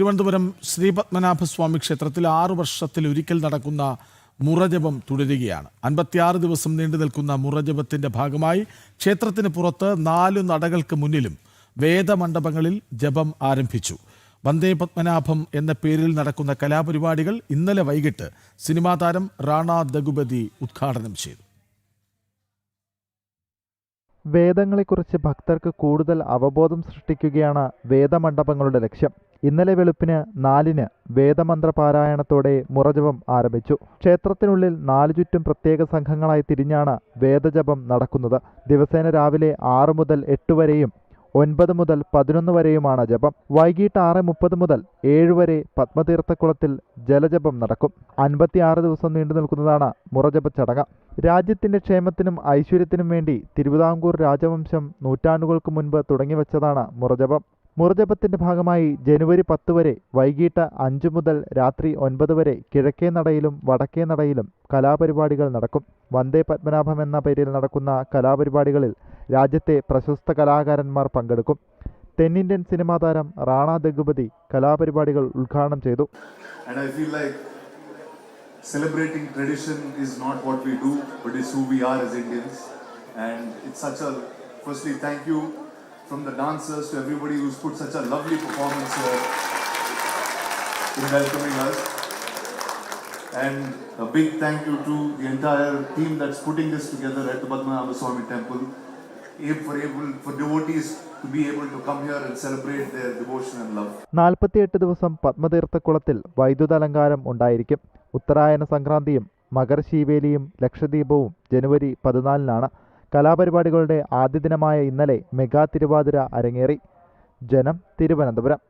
തിരുവനന്തപുരം ശ്രീപത്മനാഭസ്വാമി ക്ഷേത്രത്തിൽ 6 വർഷത്തിലൊരിക്കൽ നടക്കുന്ന മുറജപം തുടരുകയാണ്. 56 ദിവസം നീണ്ടു നിൽക്കുന്ന മുറജപത്തിന്റെ ഭാഗമായി ക്ഷേത്രത്തിന് പുറത്ത് 4 നടകൾക്ക് മുന്നിലും വേദമണ്ഡപങ്ങളിൽ ജപം ആരംഭിച്ചു. വന്ദേ പത്മനാഭം എന്ന പേരിൽ നടക്കുന്ന കലാപരിപാടികൾ ഇന്നലെ വൈകിട്ട് സിനിമാ താരം റാണ ദഗുപതി ഉദ്ഘാടനം ചെയ്തു. വേദങ്ങളെക്കുറിച്ച് ഭക്തർക്ക് കൂടുതൽ അവബോധം സൃഷ്ടിക്കുകയാണ് വേദമണ്ഡപങ്ങളുടെ ലക്ഷ്യം. ഇന്നലെ വെളുപ്പിന് 4-ന് വേദമന്ത്രപാരായണത്തോടെ മുറജപം ആരംഭിച്ചു. ക്ഷേത്രത്തിനുള്ളിൽ 4 ചുറ്റും പ്രത്യേക സംഘങ്ങളായി തിരിഞ്ഞാണ് വേദജപം നടക്കുന്നത്. ദിവസേന രാവിലെ 6 മുതൽ 8 വരെയും 9 മുതൽ 11 വരെയുമാണ് ജപം. വൈകിട്ട് 6:30 മുതൽ 7 വരെ പത്മതീർത്ഥക്കുളത്തിൽ ജലജപം നടക്കും. 56 ദിവസം നീണ്ടു നിൽക്കുന്നതാണ് മുറജപ ചടങ്ങ്. രാജ്യത്തിന്റെ ക്ഷേമത്തിനും ഐശ്വര്യത്തിനും വേണ്ടി തിരുവിതാംകൂർ രാജവംശം നൂറ്റാണ്ടുകൾക്ക് മുൻപ് തുടങ്ങിവെച്ചതാണ് മുറജപം. മുറജപത്തിന്റെ ഭാഗമായി ജനുവരി 10 വരെ വൈകിട്ട് 5 മുതൽ രാത്രി 9 വരെ കിഴക്കേ നടയിലും വടക്കേ നടയിലും കലാപരിപാടികൾ നടക്കും. വന്ദേ പത്മനാഭം എന്ന പേരിൽ നടക്കുന്ന കലാപരിപാടികളിൽ രാജ്യത്തെ പ്രശസ്ത കലാകാരന്മാർ പങ്കെടുക്കും. തെന്നിന്ത്യൻ സിനിമാ താരം റാണ ദഗുപതി കലാപരിപാടികൾ ഉദ്ഘാടനം ചെയ്തു. Celebrating tradition is not what we do, but it's who we are as Indians. And it's such a, firstly, thank you from the dancers to everybody who's put such a lovely performance here in welcoming us. And a big thank you to the entire team that's putting this together at the Padmanabhaswamy Temple, for devotees to be able to come here and celebrate their devotion and love. 48 ദിവസം പത്മതീർത്ഥക്കുളത്തിൽ വൈദ്യുതാലങ്കാരം ഉണ്ടായിരിക്കും. ഉത്തരായന സംക്രാന്തിയും മകരശീവേലിയും ലക്ഷദീപവും ജനുവരി 14-നാണ്. കലാപരിപാടികളുടെ ആദ്യ ദിനമായ ഇന്നലെ mega Thiruvathira അരങ്ങേറി. ജനം, തിരുവനന്തപുരം.